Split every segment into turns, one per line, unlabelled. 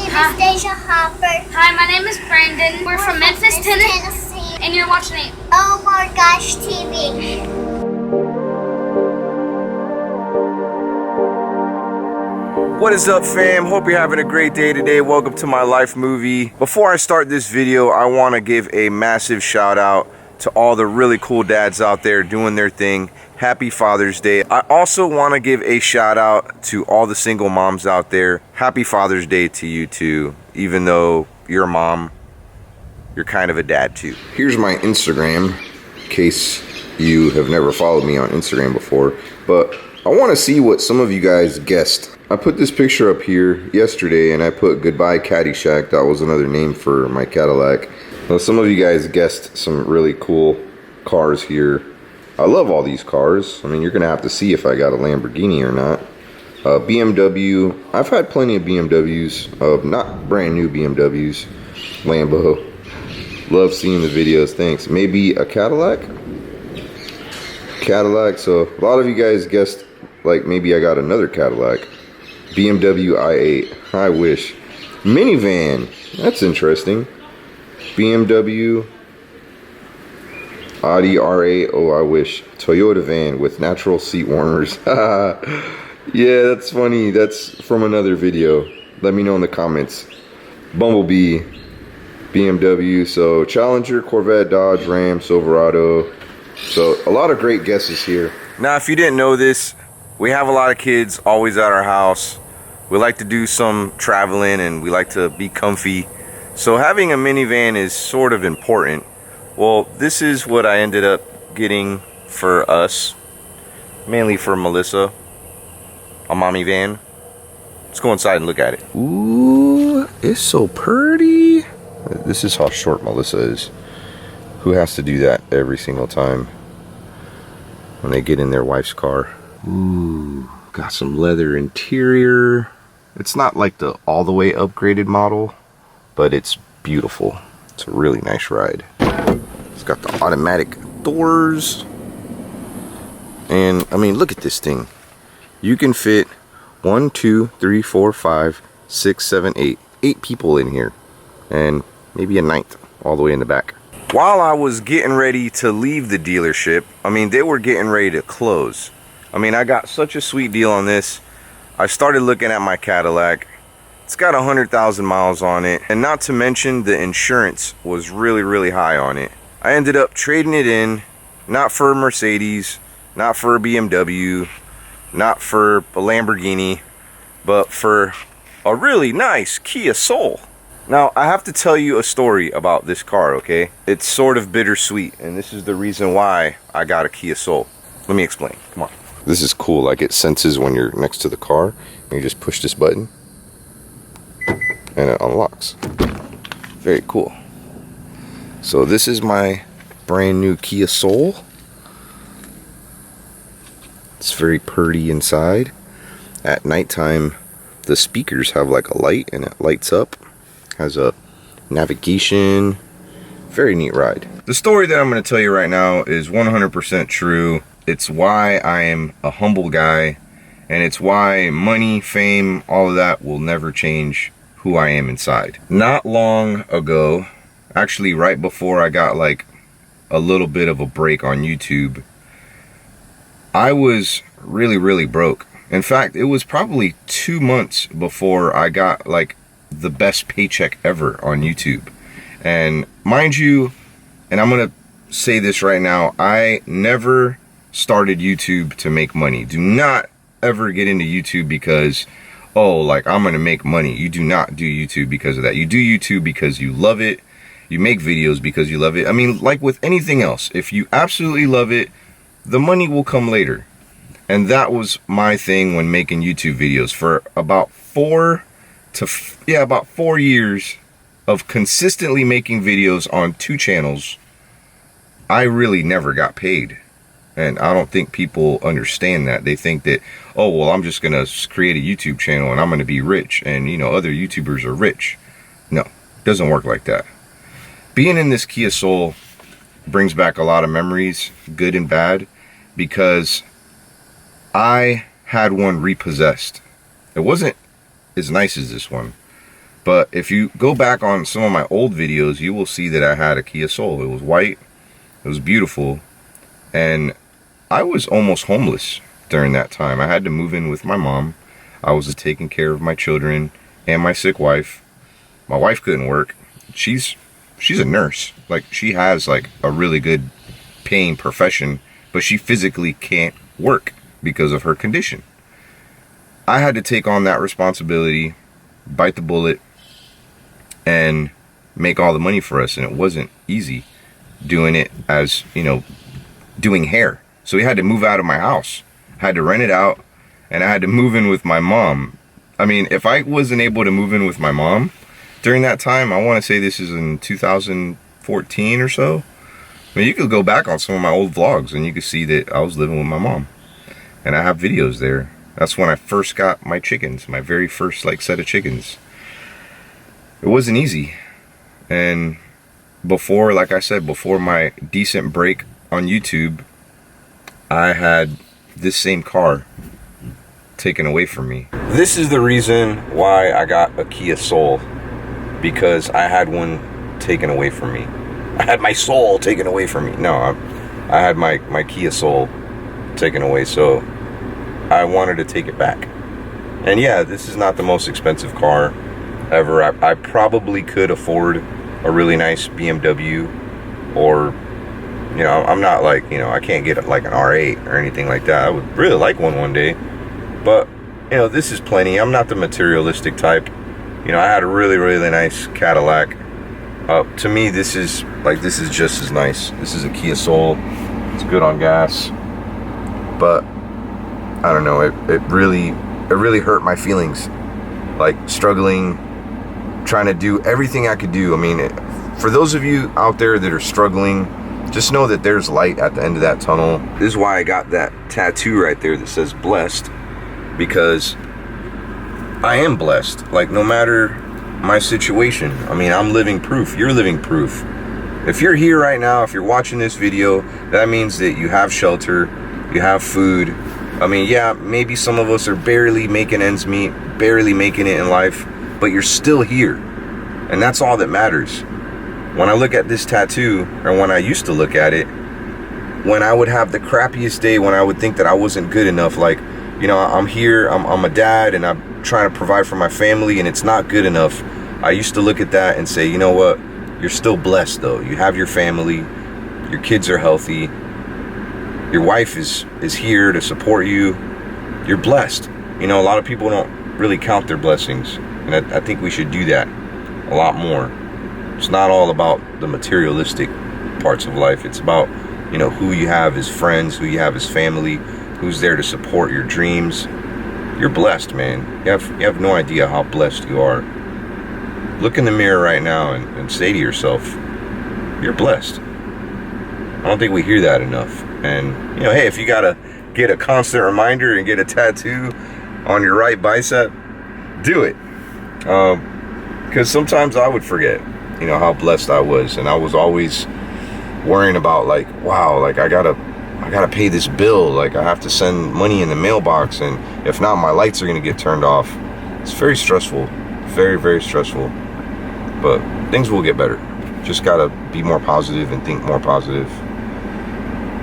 name is Deja Hopper.
Hi, my name is Brandon. We're from Memphis, Tennessee. And you're watching
Omar TV.
What is up, fam? Hope you're having a great day today. Welcome to my life movie. Before I start this video, I want to give a massive shout out to all the really cool dads out there doing their thing. Happy Father's Day. I also want to give a shout out to all the single moms out there. Happy Father's Day to you too. Even though you're a mom, you're kind of a dad too. Here's my Instagram, in case you have never followed me on Instagram before, but I want to see what some of you guys guessed. I put this picture up here yesterday and I put Goodbye Caddyshack. That was another name for my Cadillac. Now, some of you guys guessed some really cool cars here. I love all these cars. I mean, you're gonna have to see if I got a Lamborghini or not. BMW, I've had plenty of BMWs, not brand new BMWs. Lambo, love seeing the videos, thanks. Maybe a Cadillac? So a lot of you guys guessed like maybe I got another Cadillac. BMW i8, I wish. Minivan, that's interesting. BMW, Audi R8, oh I wish. Toyota van with natural seat warmers. Yeah, that's funny. That's from another video. Let me know in the comments. Bumblebee, BMW, so Challenger, Corvette, Dodge, Ram, Silverado. So a lot of great guesses here. Now, if you didn't know this, we have a lot of kids always at our house. We like to do some traveling and we like to be comfy. So having a minivan is sort of important. Well, this is what I ended up getting for us, mainly for Melissa, a mommy van. Let's go inside and look at it. Ooh, it's so pretty. This is how short Melissa is. Who has to do that every single time when they get in their wife's car? Ooh, got some leather interior. It's not like the all the way upgraded model, but it's beautiful. It's a really nice ride. It's got the automatic doors. And I mean, look at this thing. You can fit 1, 2, 3, 4, 5, 6, 7, 8. 8 people in here. And maybe a ninth all the way in the back. While I was getting ready to leave the dealership, I mean, they were getting ready to close. I mean, I got such a sweet deal on this. I started looking at my Cadillac. It's got 100,000 miles on it. And not to mention the insurance was really, really high on it. I ended up trading it in, not for a Mercedes, not for a BMW, not for a Lamborghini, but for a really nice Kia Soul. Now, I have to tell you a story about this car, okay? It's sort of bittersweet, and this is the reason why I got a Kia Soul. Let me explain, come on. This is cool, like it senses when you're next to the car, and you just push this button, and it unlocks. Very cool. So this is my brand new Kia Soul. It's very pretty inside. At nighttime, the speakers have like a light, and it lights up. Has a navigation. Very neat ride. The story that I'm going to tell you right now is 100% true. It's why I am a humble guy, and it's why money, fame, all of that will never change who I am inside. Not long ago, actually right before I got like a little bit of a break on YouTube, I was really, really broke. In fact, it was probably 2 months before I got like the best paycheck ever on YouTube. And mind you, and I'm gonna say this right now, I never started YouTube to make money. Do not ever get into YouTube because, oh, like I'm gonna make money. You do not do YouTube because of that. You do YouTube because you love it. You make videos because you love it. I mean, like with anything else, if you absolutely love it, the money will come later. And that was my thing when making YouTube videos. For about 4 years of consistently making videos on 2 channels, I really never got paid. And I don't think people understand that. They think that, oh, well, I'm just gonna create a YouTube channel and I'm gonna be rich, and you know, other YouTubers are rich. No, it doesn't work like that. Being in this Kia Soul brings back a lot of memories, good and bad, because I had one repossessed. It wasn't as nice as this one, But if you go back on some of my old videos, you will see that I had a Kia Soul. It was white, it was beautiful, and I was almost homeless during that time. I had to move in with my mom. I was taking care of my children and my sick wife. My wife couldn't work. She's a nurse. Like, she has like a really good paying profession, but she physically can't work because of her condition. I had to take on that responsibility, bite the bullet, and make all the money for us. And it wasn't easy doing it as, you know, doing hair. So we had to move out of my house. I had to rent it out, and I had to move in with my mom. I mean, if I wasn't able to move in with my mom during that time, I want to say this is in 2014 or so. I mean, you could go back on some of my old vlogs and you could see that I was living with my mom. And I have videos there. That's when I first got my chickens, my very first like set of chickens. It wasn't easy. And before, like I said, before my decent break on YouTube, I had this same car taken away from me. This is the reason why I got a Kia Soul, because I had one taken away from me. I had my soul taken away from me. No, I had my Kia Soul taken away, so I wanted to take it back. And yeah, this is not the most expensive car ever. I probably could afford a really nice BMW, or, you know, I'm not like, you know, I can't get like an R8 or anything like that. I would really like one day, but, you know, this is plenty. I'm not the materialistic type. You know, I had a really nice Cadillac. To me, this is just as nice. This is a Kia Soul. It's good on gas, but I don't know. It really hurt my feelings. Like, struggling, trying to do everything I could do. I mean, for those of you out there that are struggling, just know that there's light at the end of that tunnel. This is why I got that tattoo right there that says blessed, because I am blessed. Like, no matter my situation, I mean, I'm living proof. You're living proof. If you're here right now, if you're watching this video, that means that you have shelter, you have food. I mean, yeah, maybe some of us are barely making ends meet, barely making it in life, but you're still here. And that's all that matters. When I look at this tattoo, or when I used to look at it, when I would have the crappiest day, when I would think that I wasn't good enough, like, you know, I'm here, I'm a dad, and I'm trying to provide for my family, and it's not good enough. I used to look at that and say, you know what? You're still blessed, though. You have your family. Your kids are healthy. Your wife is here to support you. You're blessed. You know, a lot of people don't really count their blessings, and I think we should do that a lot more. It's not all about the materialistic parts of life. It's about, you know, who you have as friends, who you have as family, who's there to support your dreams. You're blessed, man. You have no idea how blessed you are. Look in the mirror right now and say to yourself, you're blessed. I don't think we hear that enough. And, you know, hey, if you gotta get a constant reminder and get a tattoo on your right bicep, do it. Because sometimes I would forget, you know, how blessed I was. And I was always worrying about, like, wow, like, I gotta pay this bill. Like, I have to send money in the mailbox, and if not, my lights are gonna get turned off. It's very stressful. Very stressful. But things will get better. Just gotta be more positive and think more positive.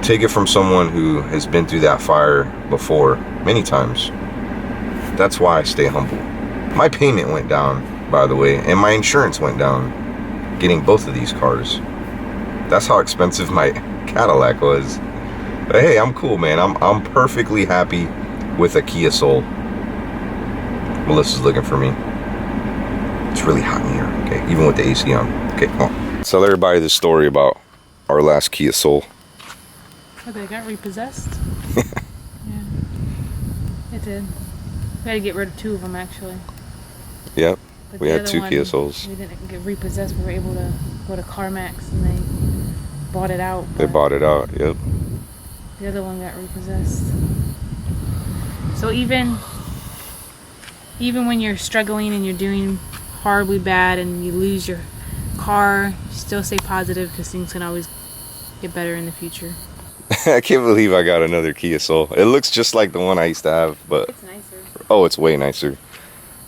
Take it from someone who has been through that fire before, many times. That's why I stay humble. My payment went down, by the way, and my insurance went down getting both of these cars. That's how expensive my Cadillac was. But hey, I'm cool, man. I'm perfectly happy with a Kia Soul. Melissa's looking for me. It's really hot in here, okay? Even with the AC on. Okay, come on. Tell everybody the story about our last Kia Soul.
Oh, they got repossessed? Yeah. It did. We had to get rid of 2 of them, actually.
Yep.
But
We had 2 Kia Souls.
We didn't get repossessed. We were able to go to CarMax, and they bought it out.
They bought it out, yep.
The other one got repossessed. So even when you're struggling and you're doing horribly bad and you lose your car, you still stay positive, because things can always get better in the future.
I can't believe I got another Kia Soul. It looks just like the one I used to have, but
It's nicer.
oh, it's way nicer.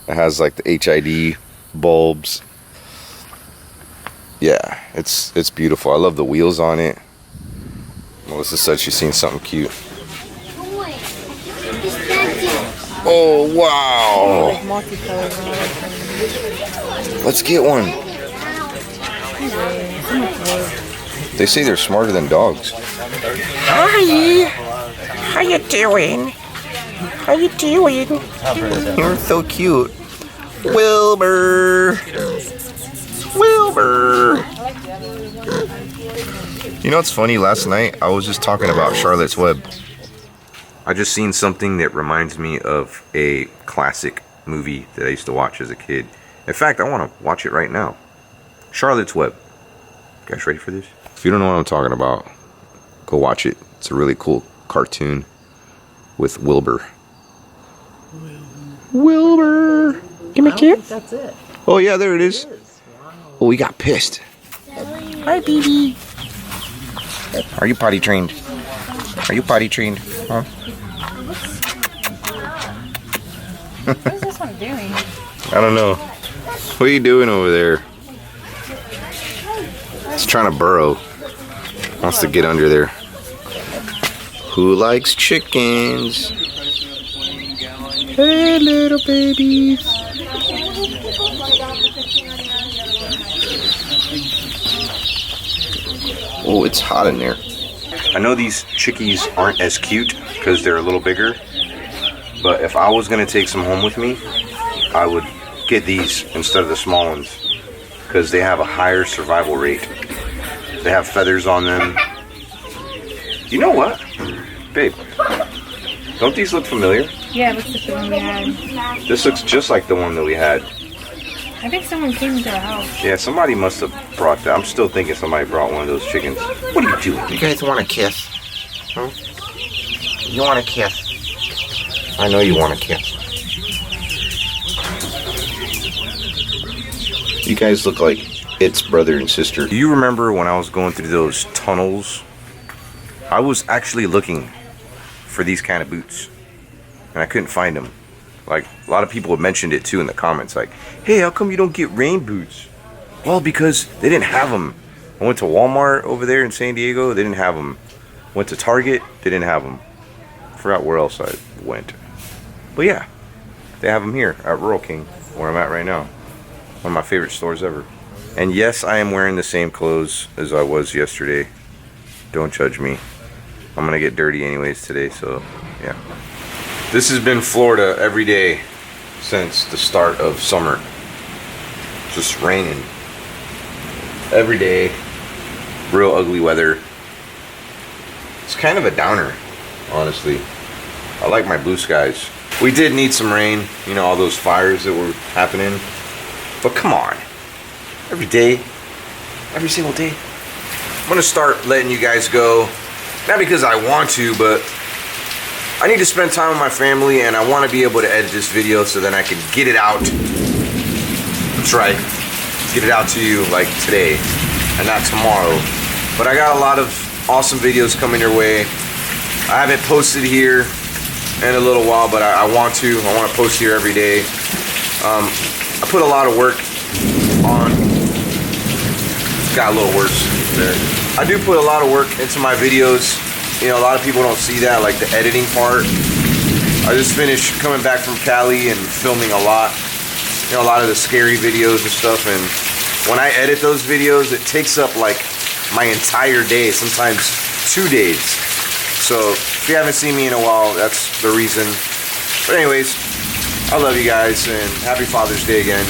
It has like the HID bulbs. Yeah, it's beautiful. I love the wheels on it. Melissa said she's seen something cute. Oh, wow.
Like multicolored.
Let's get one. They say they're smarter than dogs.
Hi. How you doing? How you doing?
You're so cute. Wilbur. Wilbur. You know what's funny? Last night I was just talking about Charlotte's Web. I just seen something that reminds me of a classic movie that I used to watch as a kid. In fact, I want to watch it right now. Charlotte's Web. You guys ready for this? If you don't know what I'm talking about, go watch it. It's a really cool cartoon with Wilbur. Wilbur.
Give me a kiss.
That's it.
Oh yeah, there it is. Oh, we got pissed.
Hi, baby.
Are you potty trained? Are you potty trained? Huh?
What is this one doing?
I don't know. What are you doing over there? It's trying to burrow. Wants to get under there. Who likes chickens? Hey, little babies. Oh, it's hot in there. I know these chickies aren't as cute because they're a little bigger, but if I was going to take some home with me, I would get these instead of the small ones because they have a higher survival rate. They have feathers on them. You know what? Babe, don't these look familiar?
Yeah, it looks like the one we had.
This looks just like the one that we had.
I think someone came into our house.
Yeah, somebody must have brought that. I'm still thinking somebody brought one of those chickens. What are you doing?
You guys want a kiss? Huh? You want a kiss?
I know you want a kiss. You guys look like it's brother and sister. Do you remember when I was going through those tunnels? I was actually looking for these kind of boots, and I couldn't find them. Like, a lot of people have mentioned it too in the comments, like, hey, how come you don't get rain boots? Well, because they didn't have them. I went to Walmart over there in San Diego, they didn't have them. Went to Target, they didn't have them. Forgot where else I went. But yeah, they have them here at Rural King, where I'm at right now. One of my favorite stores ever. And yes, I am wearing the same clothes as I was yesterday. Don't judge me. I'm gonna get dirty anyways today, so yeah. This has been Florida every day since the start of summer. Just raining. Every day. Real ugly weather. It's kind of a downer, honestly. I like my blue skies. We did need some rain, you know, all those fires that were happening. But come on. Every day. Every single day. I'm gonna start letting you guys go. Not because I want to, but I need to spend time with my family, and I want to be able to edit this video so then I can get it out. That's right. Get it out to you like today and not tomorrow. But I got a lot of awesome videos coming your way. I haven't posted here in a little while, but I want to. I want to post here every day. I put a lot of work on. Got a little worse there. I do put a lot of work into my videos. You know, a lot of people don't see that, like the editing part. I just finished coming back from Cali and filming a lot. You know, a lot of the scary videos and stuff. And when I edit those videos, it takes up like my entire day, sometimes 2 days. So if you haven't seen me in a while, that's the reason. But anyways, I love you guys, and happy Father's Day again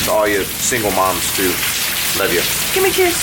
to all you single moms too. Love you.
Give me a kiss.